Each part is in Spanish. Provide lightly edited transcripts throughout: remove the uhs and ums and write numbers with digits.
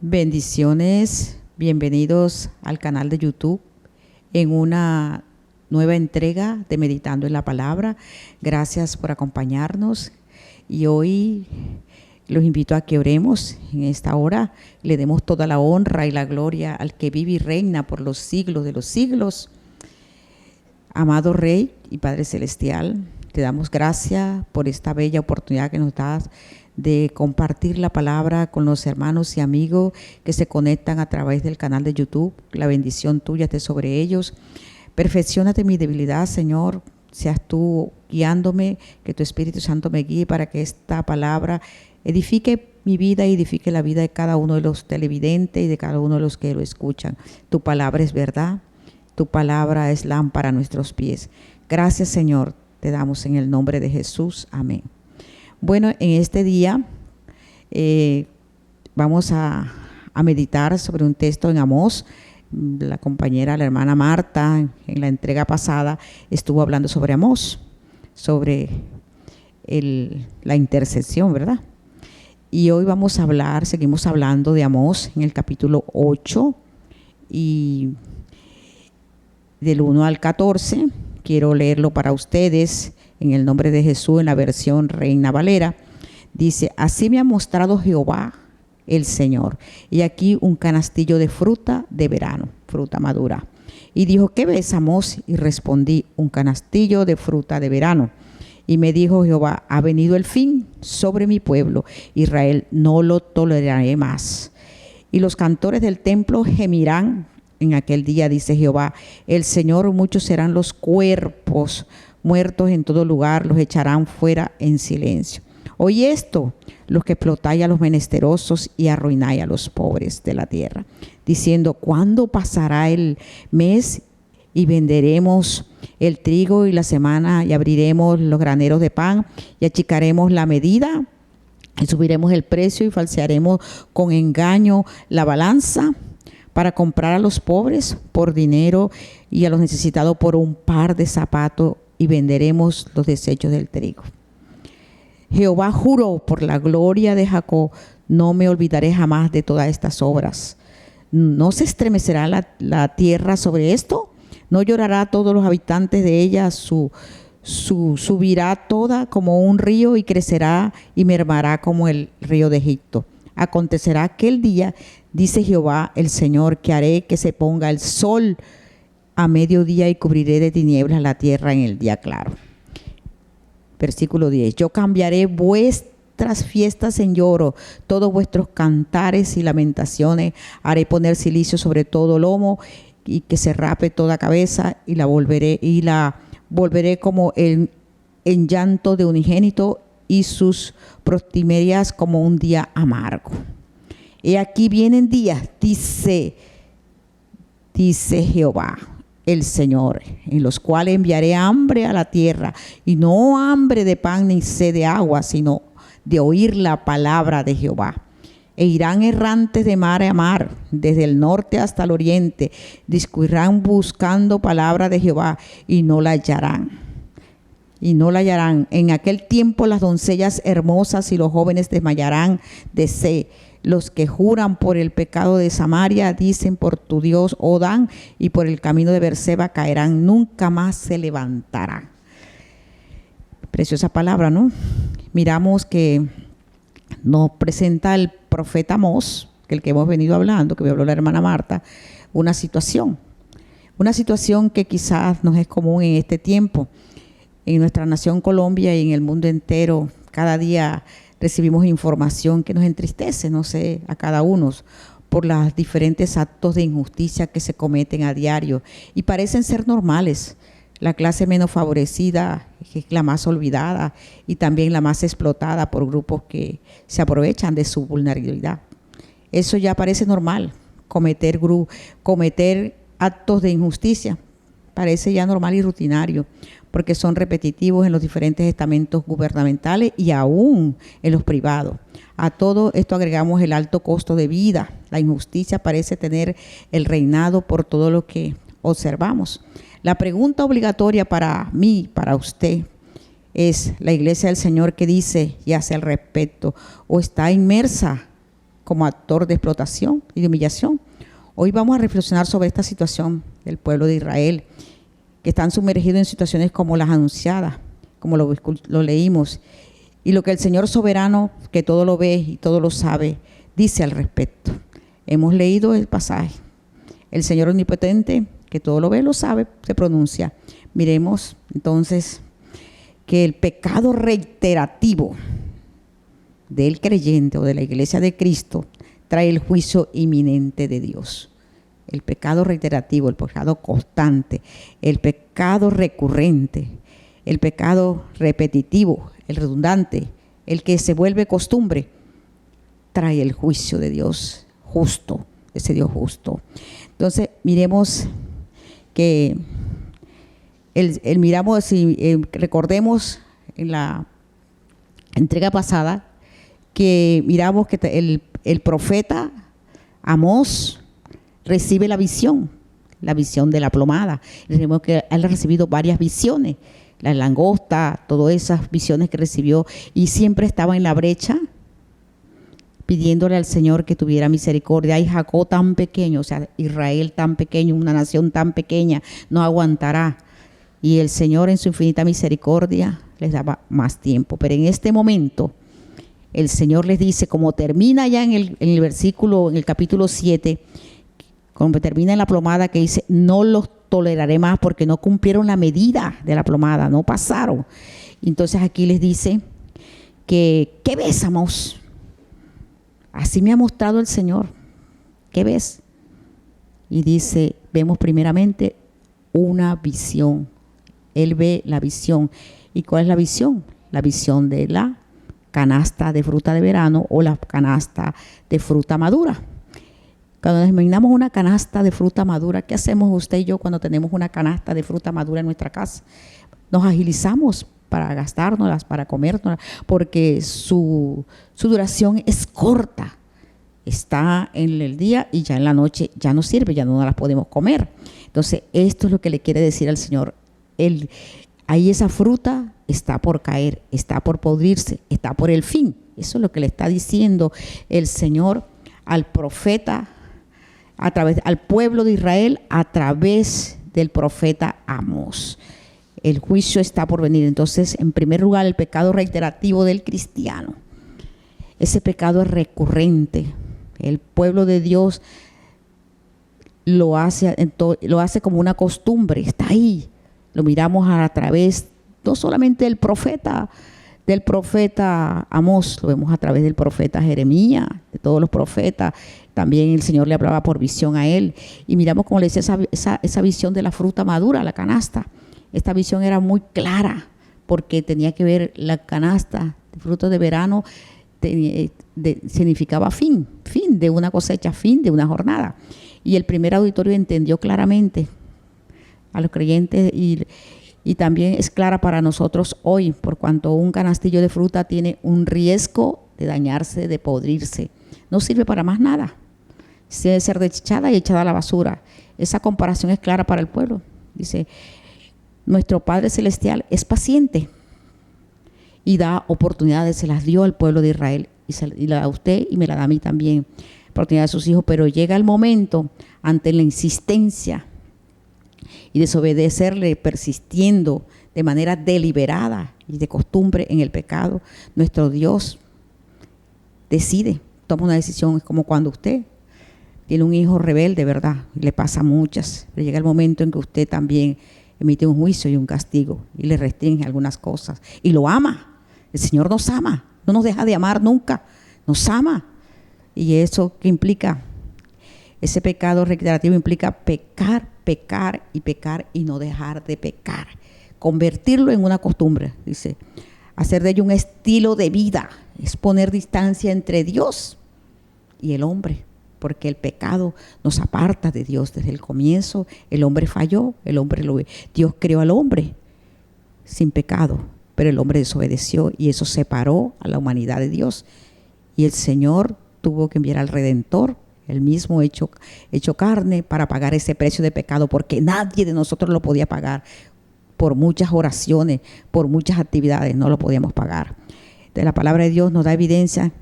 Bendiciones, bienvenidos al canal de YouTube en una nueva entrega de Meditando en la Palabra. Gracias por acompañarnos y hoy los invito a que oremos en esta hora. Le demos toda la honra y la gloria al que vive y reina por los siglos de los siglos. Amado Rey y Padre Celestial, te damos gracias por esta bella oportunidad que nos das de compartir la palabra con los hermanos y amigos que se conectan a través del canal de YouTube. La bendición tuya esté sobre ellos. Perfecciónate mi debilidad, Señor. Seas tú guiándome, que tu Espíritu Santo me guíe para que esta palabra edifique mi vida y edifique la vida de cada uno de los televidentes y de cada uno de los que lo escuchan. Tu palabra es verdad, tu palabra es lámpara a nuestros pies. Gracias, Señor, te damos en el nombre de Jesús. Amén. Bueno, en este día vamos a meditar sobre un texto en Amós. La compañera, la hermana Marta, en la entrega pasada estuvo hablando sobre Amós, sobre la intercesión, ¿verdad? Y hoy vamos a hablar, seguimos hablando de Amós en el capítulo 8 y del 1 al 14. Quiero leerlo para ustedes en el nombre de Jesús, en la versión Reina Valera. Dice: así me ha mostrado Jehová el Señor, y aquí un canastillo de fruta de verano, fruta madura. Y dijo: ¿qué ves, Amós? Y respondí: un canastillo de fruta de verano. Y me dijo Jehová: ha venido el fin sobre mi pueblo Israel, no lo toleraré más. Y los cantores del templo gemirán en aquel día, dice Jehová el Señor. Muchos serán los cuerpos muertos en todo lugar, los echarán fuera en silencio. Oí esto, los que explotáis a los menesterosos y arruináis a los pobres de la tierra, diciendo: ¿cuándo pasará el mes y venderemos el trigo y la semana, y abriremos los graneros de pan y achicaremos la medida y subiremos el precio y falsearemos con engaño la balanza para comprar a los pobres por dinero y a los necesitados por un par de zapatos, y venderemos los desechos del trigo? Jehová juró por la gloria de Jacob: no me olvidaré jamás de todas estas obras. ¿No se estremecerá la tierra sobre esto? ¿No llorará todos los habitantes de ella? Subirá toda como un río y crecerá y mermará como el río de Egipto. Acontecerá aquel día, dice Jehová el Señor, que haré que se ponga el sol a mediodía y cubriré de tinieblas la tierra en el día claro. Versículo 10. Yo cambiaré vuestras fiestas en lloro, todos vuestros cantares y lamentaciones. Haré poner cilicio sobre todo lomo y que se rape toda cabeza, y la volveré como en llanto de unigénito, y sus prostimerias como un día amargo. He aquí vienen días, dice Jehová el Señor, en los cuales enviaré hambre a la tierra, y no hambre de pan ni sed de agua, sino de oír la palabra de Jehová. E irán errantes de mar a mar, desde el norte hasta el oriente, discurrirán buscando palabra de Jehová, y no la hallarán. En aquel tiempo las doncellas hermosas y los jóvenes desmayarán de sed. Los que juran por el pecado de Samaria, dicen: por tu Dios, oh Dan, y por el camino de Berseba caerán, nunca más se levantarán. Preciosa palabra, ¿no? Miramos que nos presenta el profeta Amós, que el que hemos venido hablando, que me habló la hermana Marta, una situación que quizás nos es común en este tiempo. En nuestra nación Colombia y en el mundo entero, cada día recibimos información que nos entristece, no sé, a cada uno, por los diferentes actos de injusticia que se cometen a diario y parecen ser normales. La clase menos favorecida es la más olvidada y también la más explotada por grupos que se aprovechan de su vulnerabilidad. Eso ya parece normal, cometer actos de injusticia parece ya normal y rutinario, porque son repetitivos en los diferentes estamentos gubernamentales y aún en los privados. A todo esto agregamos el alto costo de vida. La injusticia parece tener el reinado por todo lo que observamos. La pregunta obligatoria para mí, para usted, es: ¿la Iglesia del Señor qué dice y hace al respecto? ¿O está inmersa como actor de explotación y de humillación. Hoy vamos a reflexionar sobre esta situación del pueblo de Israel, que están sumergidos en situaciones como las anunciadas, como lo leímos, y lo que el Señor soberano, que todo lo ve y todo lo sabe, dice al respecto. Hemos leído el pasaje. El Señor omnipotente, que todo lo ve, lo sabe, se pronuncia. Miremos entonces que el pecado reiterativo del creyente o de la iglesia de Cristo trae el juicio inminente de Dios. El pecado reiterativo, el pecado constante, el pecado recurrente, el pecado repetitivo, el redundante, el que se vuelve costumbre, trae el juicio de Dios justo, ese Dios justo. Entonces, miremos que recordemos en la entrega pasada que miramos que el profeta Amós recibe la visión de la plomada. Decimos que él ha recibido varias visiones, la langosta, todas esas visiones que recibió, y siempre estaba en la brecha pidiéndole al Señor que tuviera misericordia. Y Jacob tan pequeño, o sea, Israel tan pequeño, una nación tan pequeña, no aguantará. Y el Señor en su infinita misericordia les daba más tiempo. Pero en este momento el Señor les dice, como termina ya en el versículo, en el capítulo 7, como termina en la plomada, que dice, no los toleraré más porque no cumplieron la medida de la plomada, no pasaron. Entonces aquí les dice que, ¿qué ves, Amós? Así me ha mostrado el Señor. ¿Qué ves? Y dice, vemos primeramente una visión. Él ve la visión. ¿Y cuál es la visión? La visión de la canasta de fruta de verano o la canasta de fruta madura. Cuando nos imaginamos una canasta de fruta madura, ¿qué hacemos usted y yo cuando tenemos una canasta de fruta madura en nuestra casa? Nos agilizamos para gastárnoslas, para comérnoslas, porque su duración es corta. Está en el día y ya en la noche ya no sirve, ya no las podemos comer. Entonces, esto es lo que le quiere decir al Señor. Ahí esa fruta está por caer, está por podrirse, está por el fin. Eso es lo que le está diciendo el Señor al profeta, al pueblo de Israel, a través del profeta Amós. El juicio está por venir. Entonces, en primer lugar, el pecado reiterativo del cristiano. Ese pecado es recurrente. El pueblo de Dios lo hace como una costumbre, está ahí. Lo miramos a través, no solamente del profeta Amós, lo vemos a través del profeta Jeremías, de todos los profetas. También el Señor le hablaba por visión a él. Y miramos, como le decía, esa visión de la fruta madura, la canasta. Esta visión era muy clara porque tenía que ver la canasta de frutos de verano, significaba fin de una cosecha, fin de una jornada. Y el primer auditorio entendió claramente a los creyentes y también es clara para nosotros hoy, por cuanto un canastillo de fruta tiene un riesgo de dañarse, de podrirse. No sirve para más nada. Se debe ser desechada y echada a la basura. Esa comparación es clara para el pueblo. Dice, nuestro Padre Celestial es paciente y da oportunidades, se las dio al pueblo de Israel y la da a usted y me la da a mí también, oportunidad de sus hijos, pero llega el momento ante la insistencia y desobedecerle, persistiendo de manera deliberada y de costumbre en el pecado, nuestro Dios decide, toma una decisión. Es como cuando usted tiene un hijo rebelde, ¿verdad? Le pasa muchas, pero llega el momento en que usted también emite un juicio y un castigo y le restringe algunas cosas y lo ama. El Señor nos ama, no nos deja de amar nunca, nos ama. Y eso, ¿qué implica? Ese pecado reiterativo implica pecar y no dejar de pecar. Convertirlo en una costumbre, dice. Hacer de ello un estilo de vida, es poner distancia entre Dios y el hombre, porque el pecado nos aparta de Dios desde el comienzo. El hombre falló, Dios creó al hombre sin pecado, pero el hombre desobedeció y eso separó a la humanidad de Dios. Y el Señor tuvo que enviar al Redentor, el mismo hecho carne, para pagar ese precio de pecado, porque nadie de nosotros lo podía pagar. Por muchas oraciones, por muchas actividades, no lo podíamos pagar. De la palabra de Dios nos da evidencia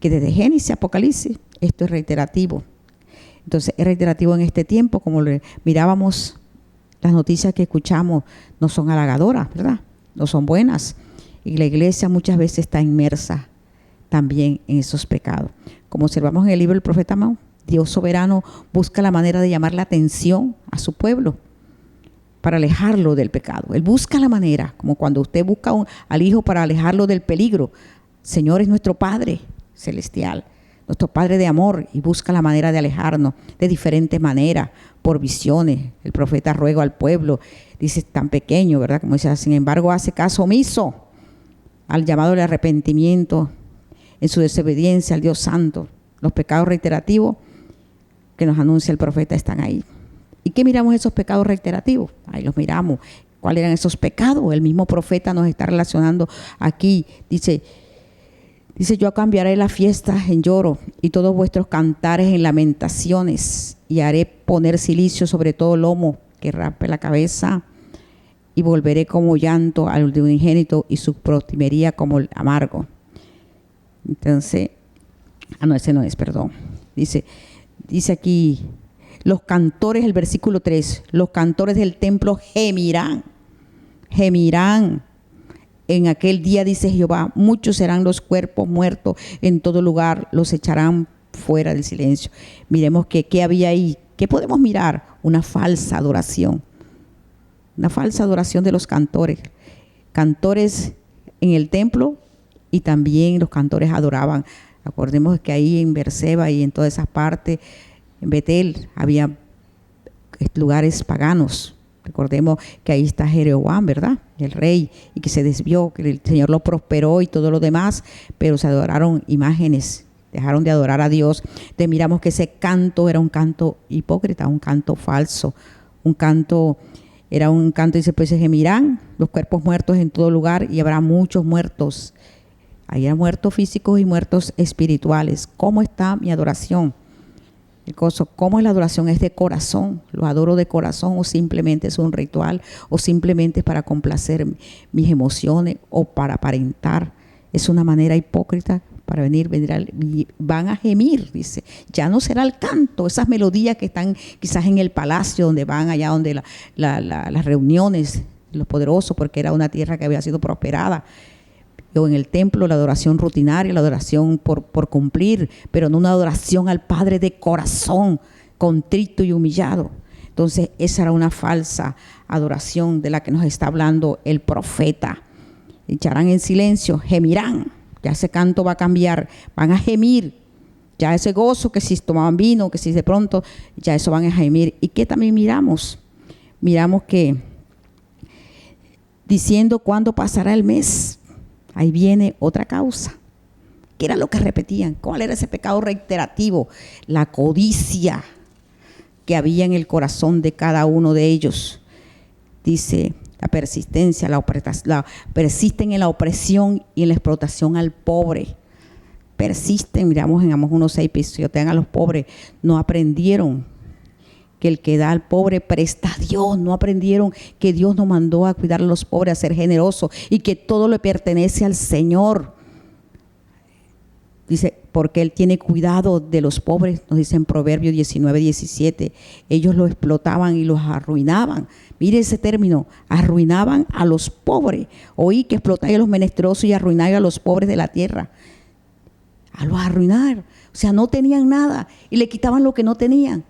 que desde Génesis a Apocalipsis esto es reiterativo. Entonces es reiterativo en este tiempo, como mirábamos, las noticias que escuchamos no son halagadoras, ¿verdad? No son buenas. Y la iglesia muchas veces está inmersa también en esos pecados. Como observamos en el libro del profeta Amós, Dios soberano busca la manera de llamar la atención a su pueblo para alejarlo del pecado. Él busca la manera, como cuando usted busca al hijo para alejarlo del peligro. Señor es nuestro Padre celestial, nuestro Padre de amor, y busca la manera de alejarnos de diferentes maneras, por visiones. El profeta ruega al pueblo, dice, tan pequeño, ¿verdad? Como dice, sin embargo, hace caso omiso al llamado del arrepentimiento en su desobediencia al Dios Santo. Los pecados reiterativos que nos anuncia el profeta están ahí. ¿Y qué miramos esos pecados reiterativos? Ahí los miramos. ¿Cuáles eran esos pecados? El mismo profeta nos está relacionando aquí. Dice, yo cambiaré las fiestas en lloro y todos vuestros cantares en lamentaciones, y haré poner cilicio sobre todo lomo que raspe la cabeza, y volveré como llanto al de unigénito y su prostimería como el amargo. Entonces, ese no es, perdón. Dice aquí, los cantores, el versículo 3, los cantores del templo gemirán. En aquel día, dice Jehová, muchos serán los cuerpos muertos en todo lugar, los echarán fuera del silencio. Miremos qué había ahí. ¿Qué podemos mirar? Una falsa adoración. Una falsa adoración de los cantores. Cantores en el templo, y también los cantores adoraban. Acordemos que ahí en Berseba y en todas esas partes, en Betel, había lugares paganos. Recordemos que ahí está Jeroboam, ¿verdad? El rey, y que se desvió, que el Señor lo prosperó y todo lo demás, pero se adoraron imágenes, dejaron de adorar a Dios. Entonces miramos que ese canto era un canto hipócrita, un canto falso, era un canto, dice, pues se gemirán los cuerpos muertos en todo lugar, y habrá muchos muertos. Hay muertos físicos y muertos espirituales. ¿Cómo está mi adoración? ¿Cómo es la adoración? ¿Es de corazón? ¿Lo adoro de corazón, o simplemente es un ritual, o simplemente es para complacer mis emociones o para aparentar? Es una manera hipócrita para van a gemir, dice. Ya no será el canto, esas melodías que están quizás en el palacio, donde van allá donde las reuniones de los poderosos, porque era una tierra que había sido prosperada. O en el templo, la adoración rutinaria, la adoración por cumplir, pero no una adoración al Padre de corazón, contrito y humillado. Entonces, esa era una falsa adoración de la que nos está hablando el profeta. Echarán en silencio, gemirán. Ya ese canto va a cambiar, van a gemir. Ya ese gozo, que si tomaban vino, que si de pronto, ya eso van a gemir. ¿Y qué también miramos? Miramos que, diciendo cuándo pasará el mes, ahí viene otra causa. ¿Qué era lo que repetían? ¿Cuál era ese pecado reiterativo? La codicia que había en el corazón de cada uno de ellos. Dice, la persistencia, persisten en la opresión y en la explotación al pobre. Persisten, miramos en Amós 1:6, pisotean a los pobres. No aprendieron que el que da al pobre presta a Dios. No aprendieron que Dios nos mandó a cuidar a los pobres, a ser generosos, y que todo le pertenece al Señor. Dice, porque Él tiene cuidado de los pobres, nos dice en Proverbios 19:17. Ellos los explotaban y los arruinaban. Mire ese término, arruinaban a los pobres. Oí que explotáis a los menesterosos y arruináis a los pobres de la tierra. A los arruinar. O sea, no tenían nada y le quitaban lo que no tenían.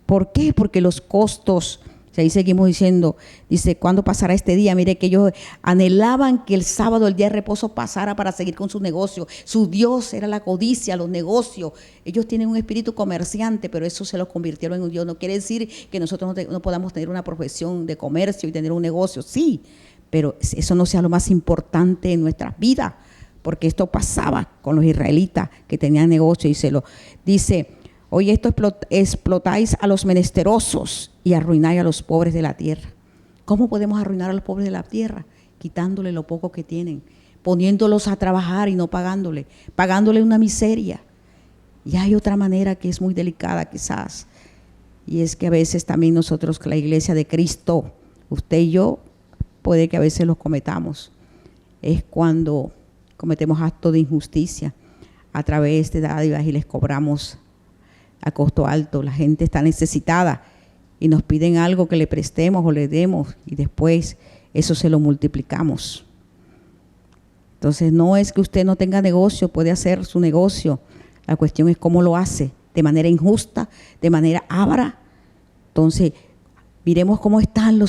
¿Por qué? Porque los costos, ahí seguimos diciendo, dice, ¿cuándo pasará este día? Mire que ellos anhelaban que el sábado, el día de reposo, pasara para seguir con su negocio. Su Dios era la codicia, los negocios. Ellos tienen un espíritu comerciante, pero eso se los convirtieron en un Dios. No quiere decir que nosotros no podamos tener una profesión de comercio y tener un negocio, sí, pero eso no sea lo más importante en nuestras vidas, porque esto pasaba con los israelitas que tenían negocio, y dice, hoy esto explotáis a los menesterosos y arruináis a los pobres de la tierra. ¿Cómo podemos arruinar a los pobres de la tierra? Quitándole lo poco que tienen, poniéndolos a trabajar y no pagándole una miseria. Y hay otra manera que es muy delicada quizás, y es que a veces también nosotros, la iglesia de Cristo, usted y yo, puede que a veces los cometamos. Es cuando cometemos actos de injusticia. a través de dádivas y les cobramos a costo alto. La gente está necesitada y nos piden algo que le prestemos o le demos y después eso se lo multiplicamos. Entonces no es que usted no tenga negocio, puede hacer su negocio. La cuestión es cómo lo hace, de manera injusta, de manera avara. Entonces miremos cómo están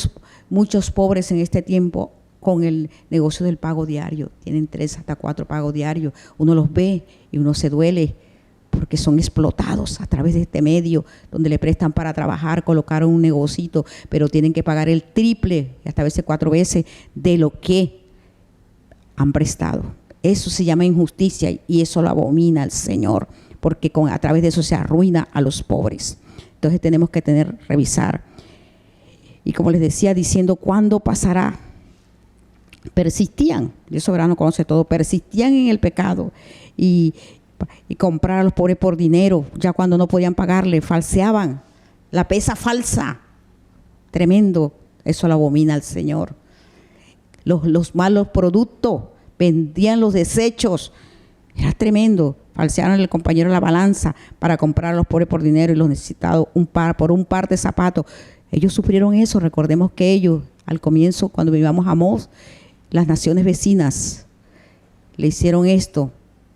muchos pobres en este tiempo con el negocio del pago diario. Tienen 3 hasta 4 pagos diarios. Uno los ve y uno se duele porque son explotados a través de este medio donde le prestan para trabajar, colocaron un negocito, pero tienen que pagar el triple, hasta a veces 4 veces de lo que han prestado. Eso se llama injusticia y eso lo abomina el Señor, porque a través de eso se arruina a los pobres. Entonces tenemos que revisar. Y como les decía, diciendo, ¿cuándo pasará? Persistían, Dios soberano conoce todo, persistían en el pecado y comprar a los pobres por dinero, ya cuando no podían pagarle, falseaban la pesa falsa. Tremendo, eso lo abomina al Señor. Los malos productos, vendían los desechos, era tremendo. Falsearon el compañero la balanza para comprar a los pobres por dinero y los necesitados por un par de zapatos. Ellos sufrieron eso. Recordemos que ellos, al comienzo, cuando vivíamos a Amós, las naciones vecinas le hicieron esto.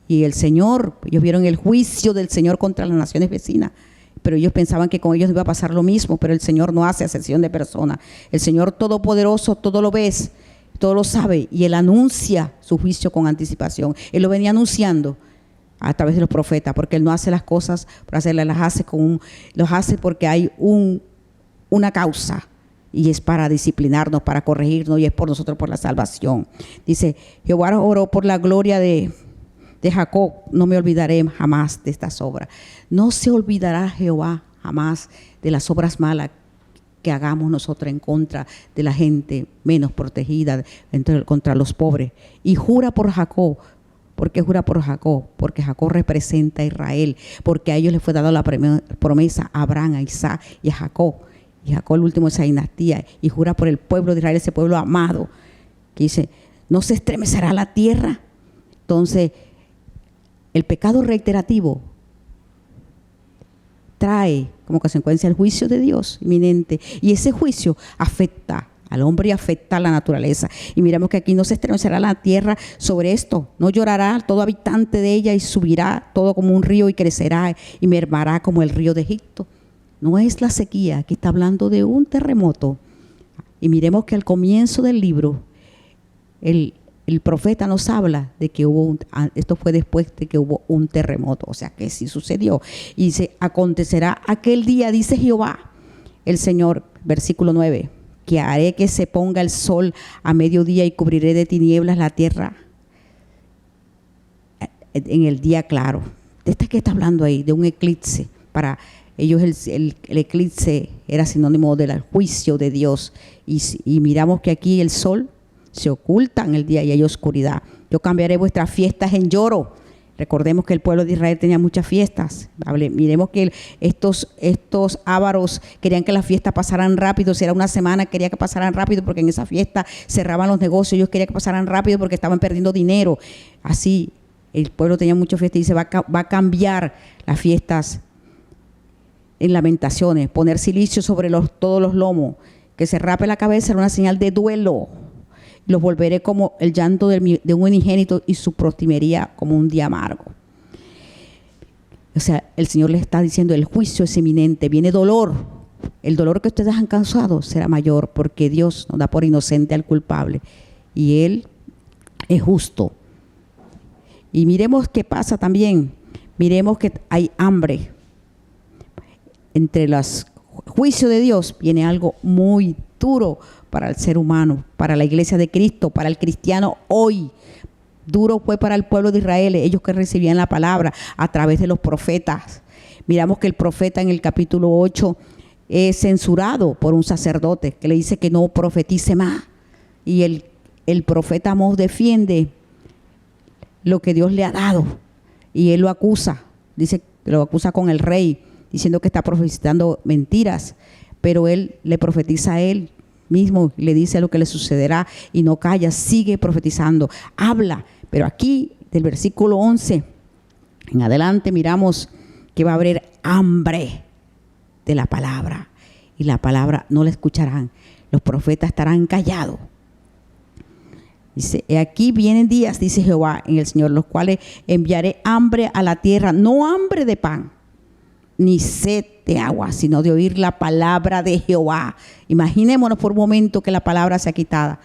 Y el Señor, ellos vieron el juicio del Señor contra las naciones vecinas. Pero ellos pensaban que con ellos iba a pasar lo mismo. Pero el Señor no hace acepción de personas. El Señor Todopoderoso todo lo ve, todo lo sabe. Y Él anuncia su juicio con anticipación. Él lo venía anunciando a través de los profetas. Porque Él no hace las cosas por hacerlas, los hace porque hay una causa. Y es para disciplinarnos, para corregirnos, y es por nosotros, por la salvación. Dice, Jehová oró por la gloria de Jacob, no me olvidaré jamás de estas obras. No se olvidará Jehová jamás de las obras malas que hagamos nosotros en contra de la gente menos protegida, contra los pobres. Y jura por Jacob. ¿Por qué jura por Jacob? Porque Jacob representa a Israel, porque a ellos les fue dada la promesa a Abraham, a Isaac y a Jacob. Y Jacob, el último de esa dinastía, y jura por el pueblo de Israel, ese pueblo amado, que dice, no se estremecerá la tierra. Entonces, el pecado reiterativo trae como consecuencia el juicio de Dios inminente, y ese juicio afecta al hombre y afecta a la naturaleza. Y miramos que aquí no se estremecerá la tierra sobre esto, no llorará todo habitante de ella, y subirá todo como un río y crecerá y mermará como el río de Egipto. No es la sequía, aquí está hablando de un terremoto. Y miremos que al comienzo del libro, el profeta nos habla de que esto fue después de que hubo un terremoto, o sea que sí sucedió. Y dice, acontecerá aquel día, dice Jehová, el Señor, versículo 9, que haré que se ponga el sol a mediodía y cubriré de tinieblas la tierra en el día claro. ¿De este que está hablando ahí? De un eclipse. Para ellos el eclipse era sinónimo del juicio de Dios. Y miramos que aquí el sol se oculta en el día y hay oscuridad. Yo cambiaré vuestras fiestas en lloro. Recordemos que el pueblo de Israel tenía muchas fiestas. Miremos que estos ávaros querían que las fiestas pasaran rápido. Si era una semana, quería que pasaran rápido porque en esa fiesta cerraban los negocios. Ellos querían que pasaran rápido porque estaban perdiendo dinero. Así, el pueblo tenía muchas fiestas y dice, va a cambiar las fiestas en lamentaciones, poner silicio sobre todos los lomos, que se rape la cabeza era una señal de duelo. Los volveré como el llanto de un unigénito y su postrimería como un día amargo. O sea, el Señor les está diciendo, el juicio es inminente, viene dolor. El dolor que ustedes han causado será mayor, porque Dios nos da por inocente al culpable y Él es justo. Y miremos qué pasa también. Miremos que hay hambre. Entre los juicios de Dios viene algo muy duro para el ser humano, para la iglesia de Cristo, para el cristiano hoy. Duro fue para el pueblo de Israel, ellos que recibían la palabra a través de los profetas. Miramos que el profeta en el capítulo 8 es censurado por un sacerdote que le dice que no profetice más. Y el profeta Amós defiende lo que Dios le ha dado y él lo acusa, dice que lo acusa con el rey, diciendo que está profetizando mentiras, pero él le profetiza a él mismo, le dice lo que le sucederá y no calla, sigue profetizando, habla. Pero aquí del versículo 11 En adelante miramos que va a haber hambre de la palabra. Y la palabra no la escucharán. Los profetas estarán callados. Dice, aquí vienen días, dice Jehová en el Señor, los cuales enviaré hambre a la tierra, no hambre de pan, ni sed de agua, sino de oír la palabra de Jehová. Imaginémonos por un momento que la palabra sea quitada.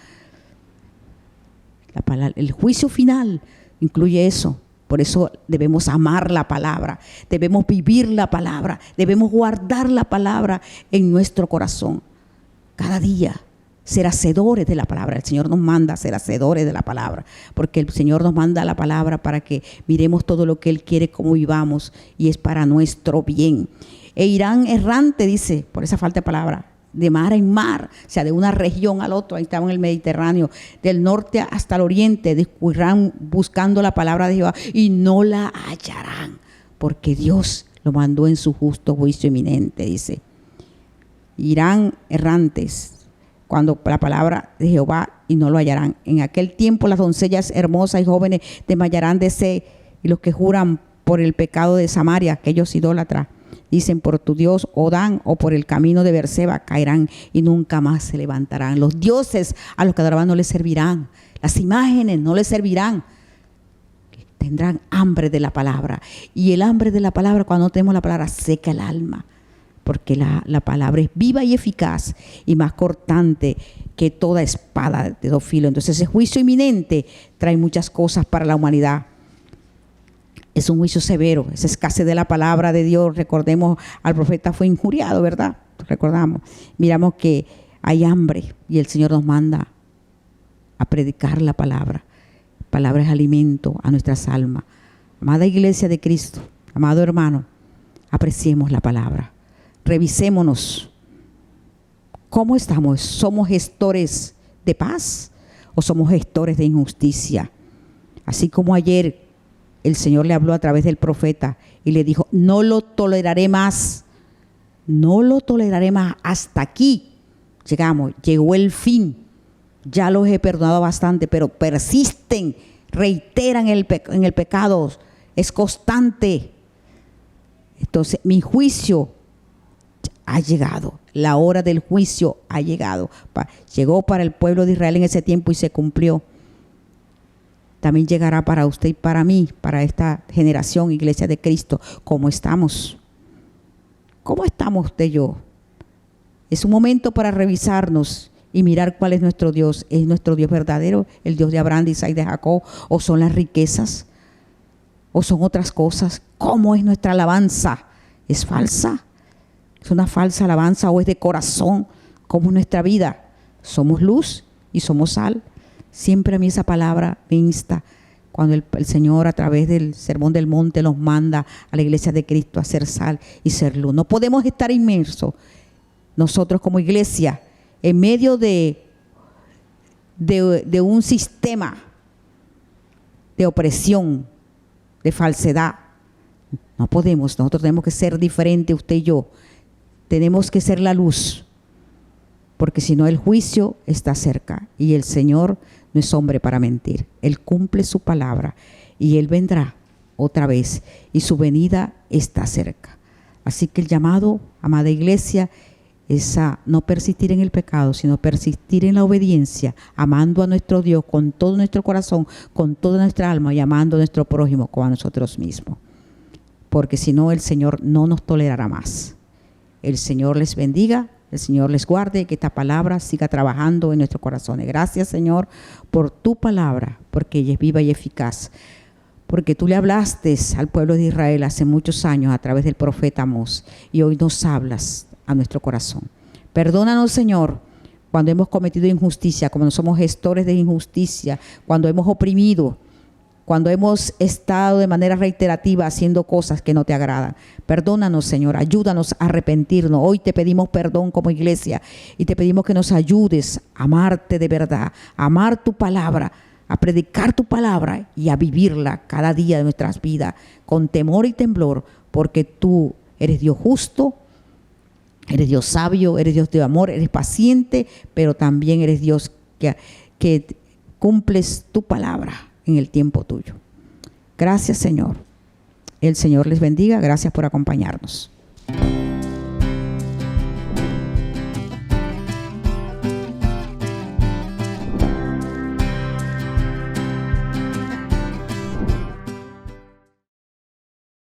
El juicio final incluye eso. Por eso debemos amar la palabra, debemos vivir la palabra, debemos guardar la palabra en nuestro corazón. Cada día ser hacedores de la palabra. El Señor nos manda a ser hacedores de la palabra, porque el Señor nos manda la palabra para que miremos todo lo que Él quiere, cómo vivamos, y es para nuestro bien. E irán errante, dice, por esa falta de palabra, de mar en mar, o sea, de una región al otro. Ahí estaba en el Mediterráneo, del norte hasta el oriente, discurrirán buscando la palabra de Jehová y no la hallarán, porque Dios lo mandó en su justo juicio inminente, dice. Irán errantes cuando la palabra de Jehová y no lo hallarán. En aquel tiempo las doncellas hermosas y jóvenes desmayarán de sed, y los que juran por el pecado de Samaria, aquellos idólatras, dicen, por tu Dios Odán o por el camino de Berseba, caerán y nunca más se levantarán. Los dioses a los que adoraban no les servirán, las imágenes no les servirán. Tendrán hambre de la palabra, y el hambre de la palabra, cuando no tenemos la palabra, seca el alma, porque la palabra es viva y eficaz y más cortante que toda espada de dos filos. Entonces ese juicio inminente trae muchas cosas para la humanidad. Es un juicio severo, es escasez de la palabra de Dios. Recordemos, al profeta fue injuriado, ¿verdad? Recordamos. Miramos que hay hambre y el Señor nos manda a predicar la palabra. Palabra es alimento a nuestras almas. Amada iglesia de Cristo, amado hermano, apreciemos la palabra. Revisémonos. ¿Cómo estamos? ¿Somos gestores de paz o somos gestores de injusticia? Así como ayer el Señor le habló a través del profeta y le dijo, no lo toleraré más, no lo toleraré más, hasta aquí llegamos, llegó el fin, ya los he perdonado bastante, pero persisten, reiteran en el pecado, es constante. Entonces mi juicio ha llegado, la hora del juicio ha llegado, llegó para el pueblo de Israel en ese tiempo y se cumplió. También llegará para usted y para mí, para esta generación, iglesia de Cristo. ¿Cómo estamos? ¿Cómo estamos usted y yo? Es un momento para revisarnos y mirar cuál es nuestro Dios. ¿Es nuestro Dios verdadero, el Dios de Abraham, de Isaac y de Jacob? ¿O son las riquezas? ¿O son otras cosas? ¿Cómo es nuestra alabanza? ¿Es falsa? ¿Es una falsa alabanza o es de corazón? ¿Cómo es nuestra vida? ¿Somos luz y somos sal? Siempre a mí esa palabra me insta cuando el Señor a través del Sermón del Monte nos manda a la iglesia de Cristo a ser sal y ser luz. No podemos estar inmersos nosotros como iglesia en medio de un sistema de opresión, de falsedad. No podemos, nosotros tenemos que ser diferentes, usted y yo. Tenemos que ser la luz, porque si no el juicio está cerca y el Señor no es hombre para mentir. Él cumple su palabra y Él vendrá otra vez y su venida está cerca. Así que el llamado, amada iglesia, es a no persistir en el pecado, sino persistir en la obediencia, amando a nuestro Dios con todo nuestro corazón, con toda nuestra alma y amando a nuestro prójimo como a nosotros mismos. Porque si no, el Señor no nos tolerará más. El Señor les bendiga. El Señor les guarde, que esta palabra siga trabajando en nuestros corazones. Gracias, Señor, por tu palabra, porque ella es viva y eficaz. Porque tú le hablaste al pueblo de Israel hace muchos años a través del profeta Amós, y hoy nos hablas a nuestro corazón. Perdónanos, Señor, cuando hemos cometido injusticia, cuando somos gestores de injusticia, cuando hemos oprimido, cuando hemos estado de manera reiterativa haciendo cosas que no te agradan. Perdónanos, Señor, ayúdanos a arrepentirnos. Hoy te pedimos perdón como iglesia y te pedimos que nos ayudes a amarte de verdad, a amar tu palabra, a predicar tu palabra y a vivirla cada día de nuestras vidas con temor y temblor, porque tú eres Dios justo, eres Dios sabio, eres Dios de amor, eres paciente, pero también eres Dios que cumples tu palabra en el tiempo tuyo. Gracias, Señor. El Señor les bendiga. Gracias por acompañarnos.